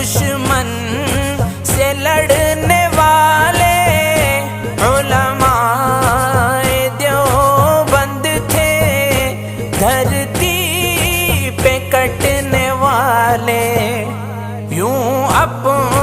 दुश्मन से लड़ने वाले उलमाए देवबंद थे, धरती पे कटने वाले यूं अपने